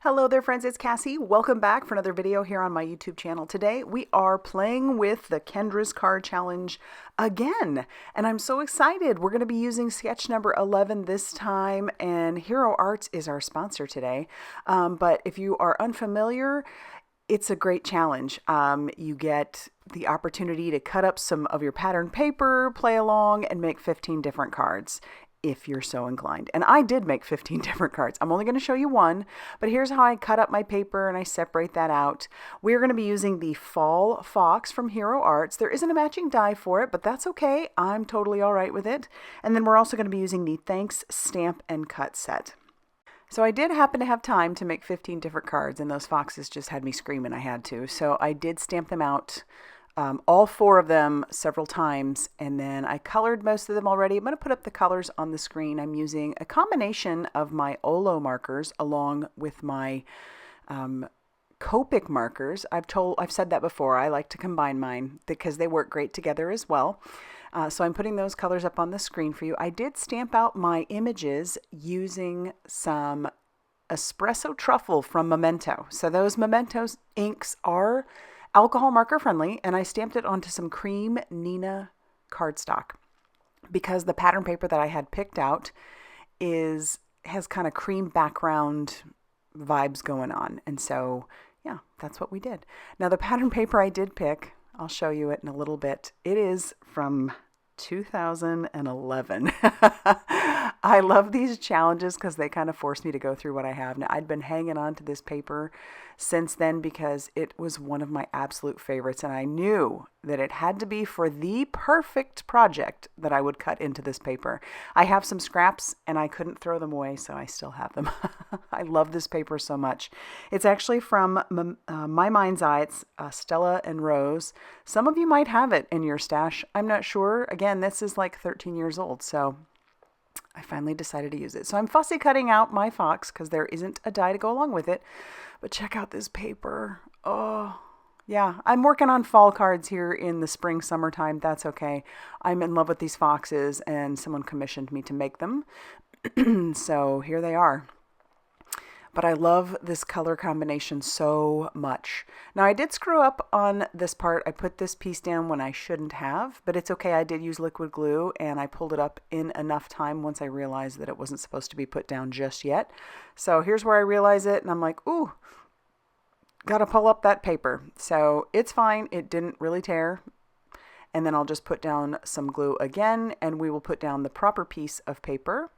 Hello there friends, it's Cassie. Welcome back for another video here on my YouTube channel. Today we are playing with the Kendra's card challenge again, and I'm so excited. We're going to be using sketch number 11 this time, and Hero Arts is our sponsor today. But if you are unfamiliar, it's a great challenge. You get the opportunity to cut up some of your pattern paper, play along, and make 15 different cards if you're so inclined. And I did make 15 different cards. I'm only going to show you one, but here's how I cut up my paper and I separate that out. We're going to be using the Fall Fox from Hero Arts. There isn't a matching die for it, but that's okay. I'm totally all right with it. And then we're also going to be using the Thanks Stamp and Cut set. So I did happen to have time to make 15 different cards, and those foxes just had me screaming I had to. So I did stamp them out, all 4 of them several times, and then I colored most of them already. I'm going to put up the colors on the screen. I'm using a combination of my Olo markers along with my Copic markers. I've said that before. I like to combine mine because they work great together as well. So I'm putting those colors up on the screen for you. I did stamp out my images using some espresso truffle from Memento. So those Mementos inks are alcohol marker friendly, and I stamped it onto some cream Nina cardstock because the pattern paper that I had picked out has kind of cream background vibes going on. And so, yeah, that's what we did. Now the pattern paper I did pick, I'll show you it in a little bit. It is from 2011. I love these challenges because they kind of force me to go through what I have. Now, I'd been hanging on to this paper since then because it was one of my absolute favorites, and I knew that it had to be for the perfect project that I would cut into this paper. I have some scraps and I couldn't throw them away, so I still have them. I love this paper so much. It's actually from My Mind's Eye. It's Stella and Rose. Some of you might have it in your stash. I'm not sure. Again, this is like 13 years old, so I finally decided to use it. So I'm fussy cutting out my fox because there isn't a die to go along with it. But check out this paper. Oh, yeah. I'm working on fall cards here in the spring, summertime. That's okay. I'm in love with these foxes, and someone commissioned me to make them. So here they are. But I love this color combination so much. Now I did screw up on this part. I put this piece down when I shouldn't have, but it's okay. I did use liquid glue, and I pulled it up in enough time once I realized that it wasn't supposed to be put down just yet. So here's where I realize it, and I'm like, ooh, gotta pull up that paper. So it's fine. It didn't really tear. And then I'll just put down some glue again, and we will put down the proper piece of paper,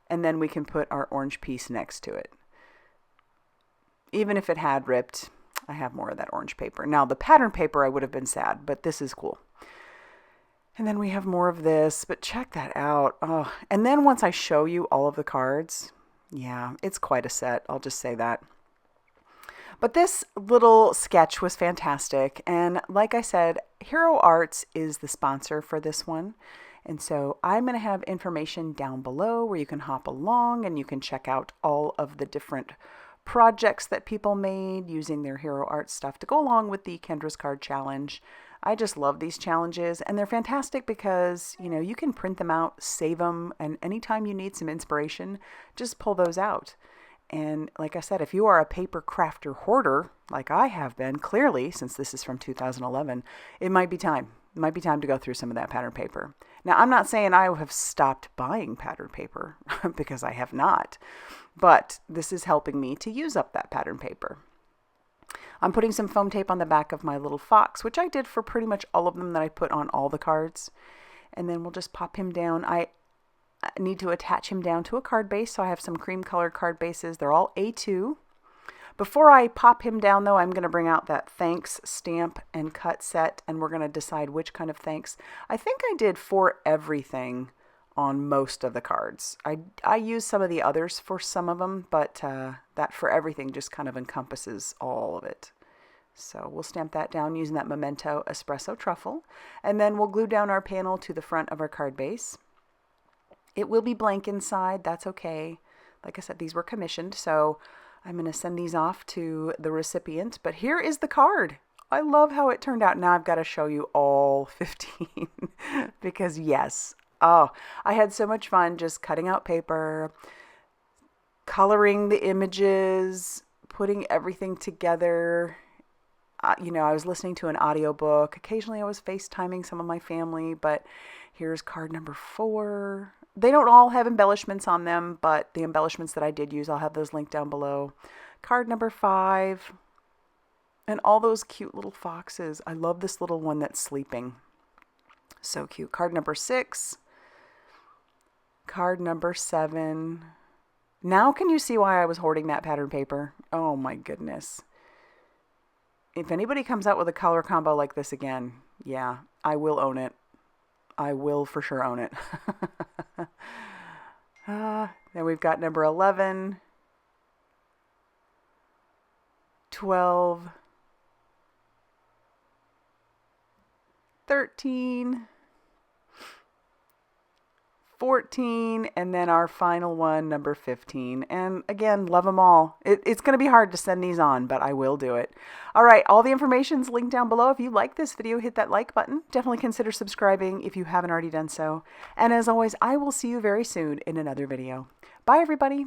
and then we can put our orange piece next to it. Even if it had ripped, I have more of that orange paper. Now, the pattern paper, I would have been sad, but this is cool. And then we have more of this, but check that out. Oh, and then once I show you all of the cards, yeah, it's quite a set. I'll just say that. But this little sketch was fantastic. And like I said, Hero Arts is the sponsor for this one. And so I'm going to have information down below where you can hop along and you can check out all of the different projects that people made using their Hero Arts stuff to go along with the Kendra's Card Challenge. I just love these challenges, and they're fantastic because, you know, you can print them out, save them, and anytime you need some inspiration, just pull those out. And like I said, if you are a paper crafter hoarder, like I have been, clearly, since this is from 2011, it might be time. It might be time to go through some of that pattern paper. Now, I'm not saying I have stopped buying pattern paper because I have not, but this is helping me to use up that pattern paper. I'm putting some foam tape on the back of my little fox, which I did for pretty much all of them that I put on all the cards. And then we'll just pop him down. I need to attach him down to a card base, so I have some cream colored card bases. They're all A2. Before I pop him down, though, I'm going to bring out that Thanks Stamp and Cut set, and we're going to decide which kind of thanks. I think I did for everything on most of the cards. I used some of the others for some of them, but that for everything just kind of encompasses all of it. So we'll stamp that down using that Memento Espresso Truffle, and then we'll glue down our panel to the front of our card base. It will be blank inside. That's okay. Like I said, these were commissioned, so I'm going to send these off to the recipient. But here is the card. I love how it turned out. Now I've got to show you all 15 because yes, oh, I had so much fun just cutting out paper, coloring the images, putting everything together. You know, I was listening to an audiobook. Occasionally I was FaceTiming some of my family, but here's card number 4. They don't all have embellishments on them, but the embellishments that I did use, I'll have those linked down below. Card number 5. And all those cute little foxes. I love this little one that's sleeping. So cute. Card number 6. Card number 7. Now can you see why I was hoarding that pattern paper? Oh my goodness. If anybody comes out with a color combo like this again, yeah, I will own it. I will for sure own it. Then we've got number 11, 12, 13, 14, and then our final one, number 15. And again, love them all. It's going to be hard to send these on, but I will do it. All right, all the information's linked down below. If you like this video, hit that like button. Definitely consider subscribing if you haven't already done so. And as always, I will see you very soon in another video. Bye, everybody.